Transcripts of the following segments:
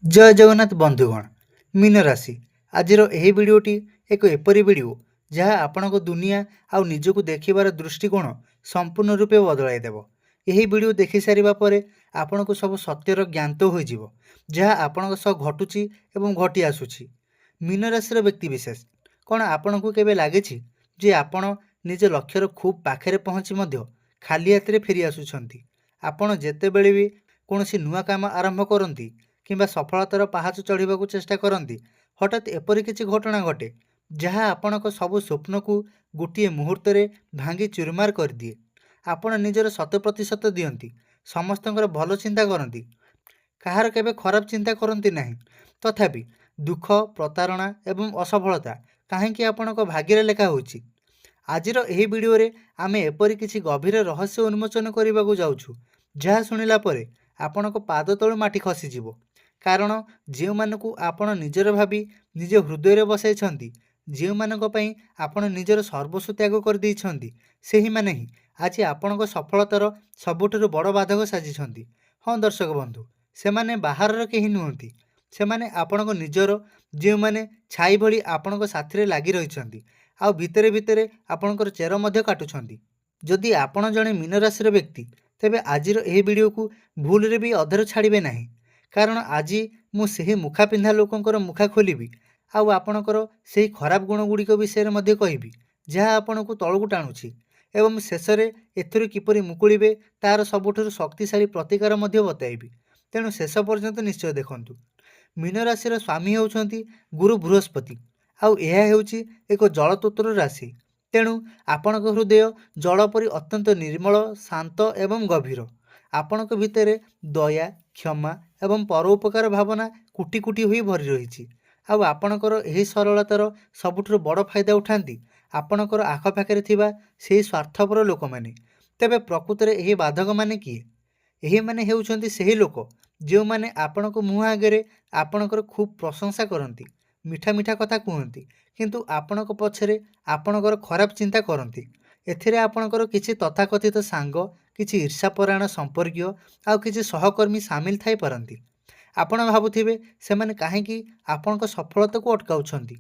जय जगन्नाथ बंधुगण। मीन राशि आजिर यही भिडियोटी एक एपरी भिडियो जहाँ आपणक दुनिया आउ निजक देखिबार दृष्टिकोण संपूर्ण रूपे बदलाइदेव। यही भिडियो देखि सारिबा परे आपणक सब सत्यर ज्ञात हो जहाँ आपणक सह घटुची एवं घटी आसुची। मीन राशि व्यक्ति विशेष कौन आपणक केबे लागिछि जे आपण निज लक्ष्यर खूब पाखरे पहुँची मध्य खाली हाथ फेरी आसुछंती। आपण जेतेबेले भी कौनसी नुआ काम आरंभ करती किंबा सफलतार पाहाच चढ़ा चेष्टा करती हठात एपरी किसी घटना घटे जहाँ आपणक सबु स्वप्न को गोटे मुहूर्त भांगी चुरमार कर दिए। आपण निजर 100% दियंती, समस्तଙ୍କର भल चिंता करती, कहार केबे खराब चिंता करती नहीं। तथापि दुख प्रतारणा एवं असफलता कहीं आपणक भाग्य लेखा होची। आजिर एही वीडियो रे आमे एपरी किसी गभीर रहस्य उन्मोचन करने को जाउछु जहाँ शुणिला परे आपणक पाद तळु माटी खसीजिवो। कारण जो मानकु आपण निजर भावी निज हृदय रे बसाई जो मानक पई आपण निजर सर्वस्व त्याग कर देइछंती सेही माने ही आज आपणक सफलतार सबुठारु बड़ बाधक साजिछंती। हाँ दर्शक बंधु, से माने बाहर केही नुहंती, से माने आपणक निजर जो माने छाई भली आपणक साथी लागी रहिछंती आ भितरे भितरे आपणकर चेर मध्य काटुछंती। जदि आपण जणे मीन राशि व्यक्ति तेबे आजिर एही वीडियो को भूल रे भी अधर छाड़िबे नहीं। कारण आज मु सेही मुखा पिंधा लोकंकर मुखा खोलिबी आउ आपणकर सेही खराब गुण गुड़िक विषय मध्ये कहिबी जहाँ आपणको तळकु टाणुछि एवं शेष में एथुरु किपरि मुकुलिबे तार सबुठारु शक्तिशाली प्रतिकार मध्ये बताइबी। तेणु शेष पर्यंत निश्चय देखंतु। मीन राशि स्वामी होउछंती गुरु बृहस्पति आउ एहा हेउछि एक जलतत्वर राशि। तेणु आपणक हृदय जल परि अत्यंत निर्मल शांत एवं गभीर। आपणक भितरे दया क्षमा एवं परोपकार भावना कुटी कुटी होई भरी रही। आउ आपणकर एही सरलतार सबुठारु बड़ फायदा उठाती आपणकर आखपाखे थिबा सेही स्वार्थपर लोक माने। तेबे प्रकृत में एही बाधक माने किए? एही माने हेउछंती सेही लोक जो माने आपणक मुह आगे आपणकर खूब प्रशंसा करती, मिठा मिठा कथा कहती, किंतु आपणक पछरे आपणकर खराब चिंता करती। एथिरे आपणकर किछि तथाकथित सांग, किछि ईर्षापरायण संपर्कीय आउ किछि सहकर्मी सामिल थाई पारंती। आपण भाबुथिबे सेमाने काहेकि आपणक सफलता को अटकाउछंती।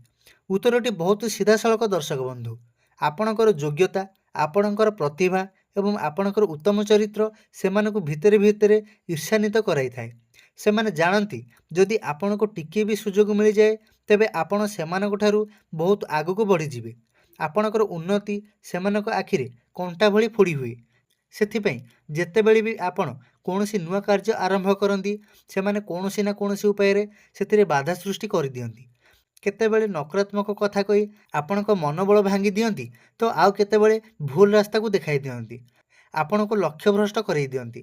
उत्तरटी बहुत सीधा सड़क दर्शक बंधु। आपणकर योग्यता, आपणकर प्रतिभा एवं आपणकर उत्तम चरित्र सेमानकु भितरे भितरे ईर्षान्वित कराई थाए। सेमाने जानती जदि आपणको टिके भी सुजोग मिल जाए तेबे आपण सेमानक ठारू बहुत आगको बढ़ी जिवे। आपणकर उन्नति सेमानक आखिरे कंटा भली फोड़ी हुए। सेथिपई जेतेबेले भी आपण कौनसी नुआ कार्य आरंभ करती सेमाने कौनसी ना कौनसी उपाय से बाधा सृष्टि कर दियंती। केतेबेले नकारात्मक कथा कही आपणक मनोबल भांगी दियंती तो आउ केतेबेले भूल रास्ता को देखाई दियंती, आपणको लक्ष्य भ्रष्ट करई दियंती।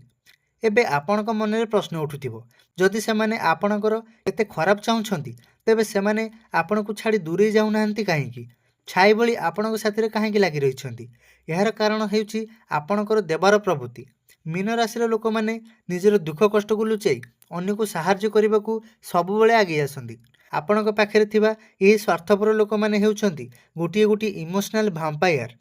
एबे आपणक मन में प्रश्न उठुथिबो जदि सेमाने आपणकर एते खराब चाहुछंती तेबे सेमाने आपणको छाड़ी दूरे जाउ नाहंती काहेकि? छाई भली आपणक साथी काहेकि लागी रहिछंती? यार कारण हेउछि आपणकर देवार प्रवृत्ति। मीन राशि लोक माने निजर दुख कष्ट को लुचाई अन्य को साहाय्य करने को सबुबले आगे आसंती। आपणक पाखरे थिबा एही स्वार्थपर लोक माने हेउछंती गोटिए गोटिए इमोशनल भाम्पायर।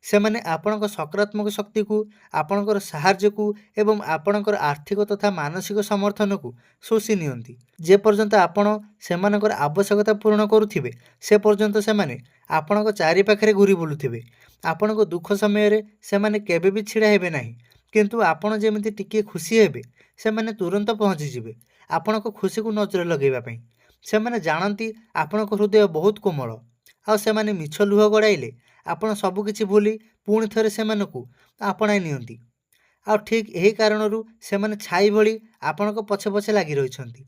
सेमाने आपणक सकारात्मक शक्ति को, आपणकर साहाय्य को एवं आपणकर आर्थिक तथा मानसिक समर्थन को शोषि नियंती। जे पर्यंत आपण सेमानकर आवश्यकता पूर्ण करुथिबे से पर्यंत सेमाने आपणक चारि पाखरे घूरी बुलुथिबे। आपणक दुख समय रे सेमाने केबे भी छिड़ा हेबे नाही, किंतु आपण जेमिति टिके खुशी हेबे सेमाने तुरंत पहुँची जिवे आपणक खुशी को नजर लगेबा पई। सेमाने जानती आपणक हृदय बहुत कोमल आ सेमाने मिछ लुह गड़ाइले आपण सबु किछि भूली पुणी थरे सेमानकु आपणाई नियंती। आ ठीक यही कारणरू सेमाने छाई भली आपणक पछे पछे लागी रहिछंती।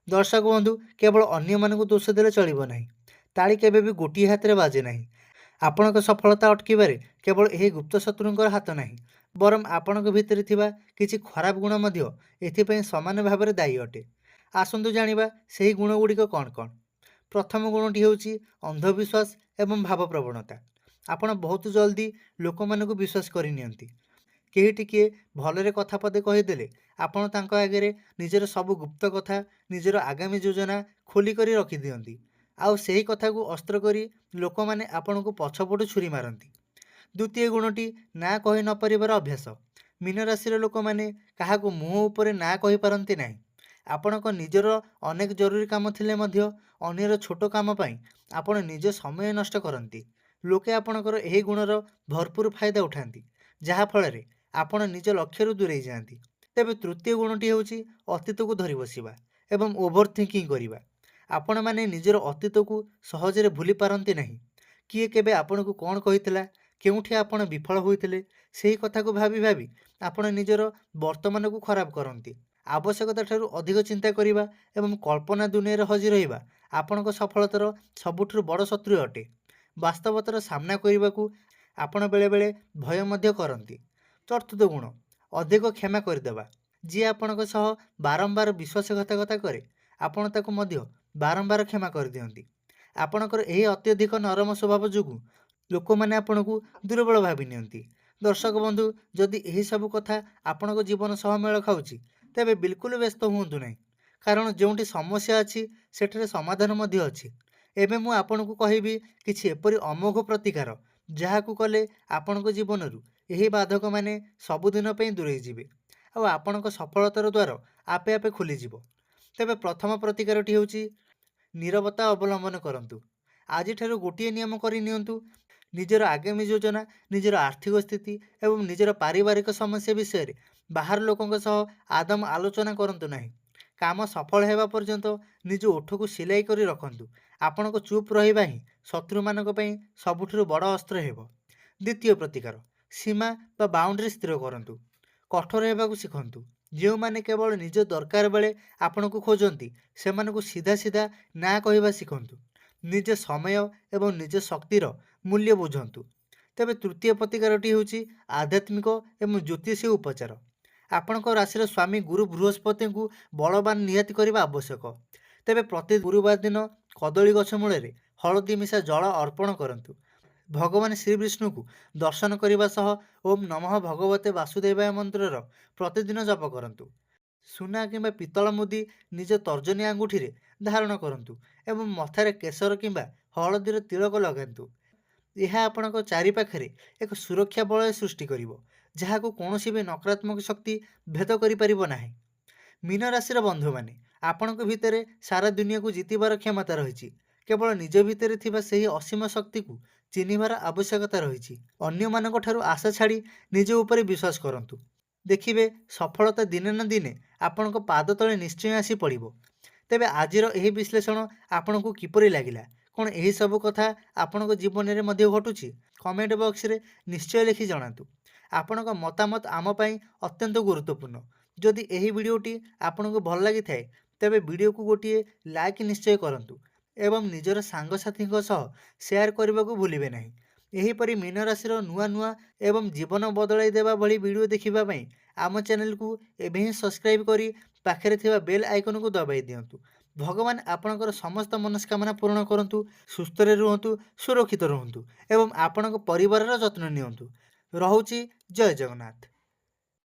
दर्शक बंधु, केवल अन्य मानकु दोष देले चलिबो नाही, ताली केबे भी गोटिए हाथ रे बाजे नाही। आपणक सफलता अटकीबारे केवल यही गुप्त शत्रुंकर हाथ नाही, बरम आपणक भितरे थिबा किछि खराब गुण मध्य एथिपई समान भाबरे दायी अटे। आसंतु जानिबा सेही गुण गुड़िक कौन कौन। प्रथम गुणटी हेउछि अंधविश्वास एवं भावप्रवणता। आपण बहुत जल्दी लोक मानकु विश्वास करि नियंती। केही टिके भलरे कथा पदे कहिदेले आपण तांको आगे निजर सब गुप्त कथा, निजर आगामी योजना खोली करी रखी दियंती। आउ सेही कथा को अस्त्र करी लोक माने आपण को पछपटु छुरी मारंती। द्वितीय गुणटी ना कहि न परिबार अभ्यास। मीन राशि लोक माने काहाकु मुह उपरे ना कहि पारंती नाही। ଆପଣଙ୍କ ନିଜର ଅନେକ ଜରୁରୀ କାମ ଥିଲେ ମଧ୍ୟ ଅନ୍ୟର ଛୋଟ କାମ ପାଇଁ ଆପଣ ନିଜ ସମୟ ନଷ୍ଟ କରନ୍ତି। ଲୋକେ ଆପଣଙ୍କର ଏହି ଗୁଣର ଭରପୁର ଫାଇଦା ଉଠାନ୍ତି, ଯାହାଫଳରେ ଆପଣ ନିଜ ଲକ୍ଷ୍ୟରୁ ଦୂରେଇ ଯାଆନ୍ତି। ତେବେ ତୃତୀୟ ଗୁଣଟି ହେଉଛି ଅତୀତକୁ ଧରି ବସିବା ଏବଂ ଓଭର ଥିଙ୍କିଂ କରିବା। ଆପଣମାନେ ନିଜର ଅତୀତକୁ ସହଜରେ ଭୁଲି ପାରନ୍ତି ନାହିଁ। କିଏ କେବେ ଆପଣଙ୍କୁ କ'ଣ କହିଥିଲା, କେଉଁଠି ଆପଣ ବିଫଳ ହୋଇଥିଲେ, ସେହି କଥାକୁ ଭାବି ଭାବି ଆପଣ ନିଜର ବର୍ତ୍ତମାନକୁ ଖରାପ କରନ୍ତି। ଆବଶ୍ୟକତା ଠାରୁ ଅଧିକ ଚିନ୍ତା କରିବା ଏବଂ କଳ୍ପନା ଦୁନିଆରେ ହଜି ରହିବା ଆପଣଙ୍କ ସଫଳତାର ସବୁଠାରୁ ବଡ଼ ଶତ୍ରୁ ଅଟେ। ବାସ୍ତବତାର ସାମ୍ନା କରିବାକୁ ଆପଣ ବେଳେବେଳେ ଭୟ ମଧ୍ୟ କରନ୍ତି। ଚତୁର୍ଥ ଗୁଣ, ଅଧିକ କ୍ଷମା କରିଦେବା। ଯିଏ ଆପଣଙ୍କ ସହ ବାରମ୍ବାର ବିଶ୍ୱାସଘାତକତା କରେ, ଆପଣ ତାକୁ ମଧ୍ୟ ବାରମ୍ବାର କ୍ଷମା କରିଦିଅନ୍ତି। ଆପଣଙ୍କର ଏହି ଅତ୍ୟଧିକ ନରମ ସ୍ୱଭାବ ଯୋଗୁଁ ଲୋକମାନେ ଆପଣଙ୍କୁ ଦୁର୍ବଳ ଭାବି ନିଅନ୍ତି। ଦର୍ଶକ ବନ୍ଧୁ, ଯଦି ଏହିସବୁ କଥା ଆପଣଙ୍କ ଜୀବନ ସହ ମେଳ ଖାଉଛି, ତେବେ ବିଲକୁଲ ବ୍ୟସ୍ତ ହୁଅନ୍ତୁ ନାହିଁ, କାରଣ ଯେଉଁଠି ସମସ୍ୟା ଅଛି ସେଠାରେ ସମାଧାନ ମଧ୍ୟ ଅଛି। ଏବେ ମୁଁ ଆପଣଙ୍କୁ କହିବି କିଛି ଏପରି ଅମୋଘ ପ୍ରତିକାର, ଯାହାକୁ କଲେ ଆପଣଙ୍କ ଜୀବନରୁ ଏହି ବାଧକମାନେ ସବୁଦିନ ପାଇଁ ଦୂରେଇ ଯିବେ ଆଉ ଆପଣଙ୍କ ସଫଳତାର ଦ୍ୱାର ଆପେ ଆପେ ଖୋଲିଯିବ। ତେବେ ପ୍ରଥମ ପ୍ରତିକାରଟି ହେଉଛି ନୀରବତା ଅବଲମ୍ବନ କରନ୍ତୁ। ଆଜିଠାରୁ ଗୋଟିଏ ନିୟମ କରି ନିଅନ୍ତୁ, ନିଜର ଆଗାମୀ ଯୋଜନା, ନିଜର ଆର୍ଥିକ ସ୍ଥିତି ଏବଂ ନିଜର ପାରିବାରିକ ସମସ୍ୟା ବିଷୟରେ ବାହାର ଲୋକଙ୍କ ସହ ଆଦମ ଆଲୋଚନା କରନ୍ତୁ ନାହିଁ। କାମ ସଫଳ ହେବା ପର୍ଯ୍ୟନ୍ତ ନିଜ ଓଠକୁ ସିଲାଇ କରି ରଖନ୍ତୁ। ଆପଣଙ୍କ ଚୁପ୍ ରହିବା ହିଁ ଶତ୍ରୁମାନଙ୍କ ପାଇଁ ସବୁଠାରୁ ବଡ଼ ଅସ୍ତ୍ର ହେବ। ଦ୍ୱିତୀୟ ପ୍ରତିକାର, ସୀମା ବା ବାଉଣ୍ଡ୍ରି ସ୍ଥିର କରନ୍ତୁ। କଠୋର ହେବାକୁ ଶିଖନ୍ତୁ। ଯେଉଁମାନେ କେବଳ ନିଜ ଦରକାର ବେଳେ ଆପଣଙ୍କୁ ଖୋଜନ୍ତି, ସେମାନଙ୍କୁ ସିଧା ସିଧା ନା କହିବା ଶିଖନ୍ତୁ। ନିଜ ସମୟ ଏବଂ ନିଜ ଶକ୍ତିର ମୂଲ୍ୟ ବୁଝନ୍ତୁ। ତେବେ ତୃତୀୟ ପ୍ରତିକାରଟି ହେଉଛି ଆଧ୍ୟାତ୍ମିକ ଏବଂ ଜ୍ୟୋତିଷୀୟ ଉପଚାର। ଆପଣଙ୍କ ରାଶିର ସ୍ୱାମୀ ଗୁରୁ ବୃହସ୍ପତିଙ୍କୁ ବଳବାନ ନିହାତି କରିବା ଆବଶ୍ୟକ। ତେବେ ପ୍ରତି ଗୁରୁବାର ଦିନ କଦଳୀ ଗଛ ମୂଳରେ ହଳଦୀ ମିଶା ଜଳ ଅର୍ପଣ କରନ୍ତୁ। ଭଗବାନ ଶ୍ରୀବିଷ୍ଣୁଙ୍କୁ ଦର୍ଶନ କରିବା ସହ ଓମ୍ ନମଃ ଭଗବତେ ବାସୁଦେବାୟ ମନ୍ତ୍ରର ପ୍ରତିଦିନ ଜପ କରନ୍ତୁ। ସୁନା କିମ୍ବା ପିତ୍ତଳ ମୁଦି ନିଜ ତର୍ଜନୀ ଆଙ୍ଗୁଠିରେ ଧାରଣ କରନ୍ତୁ ଏବଂ ମଥାରେ କେଶର କିମ୍ବା ହଳଦୀର ତିଳକ ଲଗାନ୍ତୁ। ଏହା ଆପଣଙ୍କ ଚାରିପାଖରେ ଏକ ସୁରକ୍ଷା ବଳୟ ସୃଷ୍ଟି କରିବ, ଯାହାକୁ କୌଣସି ବି ନକାରାତ୍ମକ ଶକ୍ତି ଭେଦ କରିପାରିବ ନାହିଁ। ମୀନ ରାଶିର ବନ୍ଧୁମାନେ, ଆପଣଙ୍କ ଭିତରେ ସାରା ଦୁନିଆକୁ ଜିତିବାର କ୍ଷମତା ରହିଛି। କେବଳ ନିଜ ଭିତରେ ଥିବା ସେହି ଅସୀମ ଶକ୍ତିକୁ ଚିହ୍ନିବାର ଆବଶ୍ୟକତା ରହିଛି। ଅନ୍ୟମାନଙ୍କ ଠାରୁ ଆଶା ଛାଡ଼ି ନିଜ ଉପରେ ବିଶ୍ୱାସ କରନ୍ତୁ। ଦେଖିବେ ସଫଳତା ଦିନେ ନା ଦିନେ ଆପଣଙ୍କ ପାଦ ତଳେ ନିଶ୍ଚୟ ଆସି ପଡ଼ିବ। ତେବେ ଆଜିର ଏହି ବିଶ୍ଳେଷଣ ଆପଣଙ୍କୁ କିପରି ଲାଗିଲା? କ'ଣ ଏହିସବୁ କଥା ଆପଣଙ୍କ ଜୀବନରେ ମଧ୍ୟ ଘଟୁଛି? କମେଣ୍ଟ ବକ୍ସରେ ନିଶ୍ଚୟ ଲେଖି ଜଣାନ୍ତୁ। ଆପଣଙ୍କ ମତାମତ ଆମ ପାଇଁ ଅତ୍ୟନ୍ତ ଗୁରୁତ୍ୱପୂର୍ଣ୍ଣ। ଯଦି ଏହି ଭିଡ଼ିଓଟି ଆପଣଙ୍କୁ ଭଲ ଲାଗିଥାଏ, ତେବେ ଭିଡ଼ିଓକୁ ଗୋଟିଏ ଲାଇକ୍ ନିଶ୍ଚୟ କରନ୍ତୁ ଏବଂ ନିଜର ସାଙ୍ଗସାଥୀଙ୍କ ସହ ସେୟାର କରିବାକୁ ଭୁଲିବେ ନାହିଁ। ଏହିପରି ମୀନ ରାଶିର ନୂଆ ନୂଆ ଏବଂ ଜୀବନ ବଦଳାଇ ଦେବା ଭଳି ଭିଡ଼ିଓ ଦେଖିବା ପାଇଁ ଆମ ଚ୍ୟାନେଲକୁ ଏବେ ହିଁ ସବସ୍କ୍ରାଇବ୍ କରି ପାଖରେ ଥିବା ବେଲ୍ ଆଇକନକୁ ଦବାଇ ଦିଅନ୍ତୁ। ଭଗବାନ ଆପଣଙ୍କର ସମସ୍ତ ମନସ୍କାମନା ପୂରଣ କରନ୍ତୁ। ସୁସ୍ଥରେ ରୁହନ୍ତୁ, ସୁରକ୍ଷିତ ରୁହନ୍ତୁ ଏବଂ ଆପଣଙ୍କ ପରିବାରର ଯତ୍ନ ନିଅନ୍ତୁ। ରହୁଛି। ଜୟ ଜଗନ୍ନାଥ।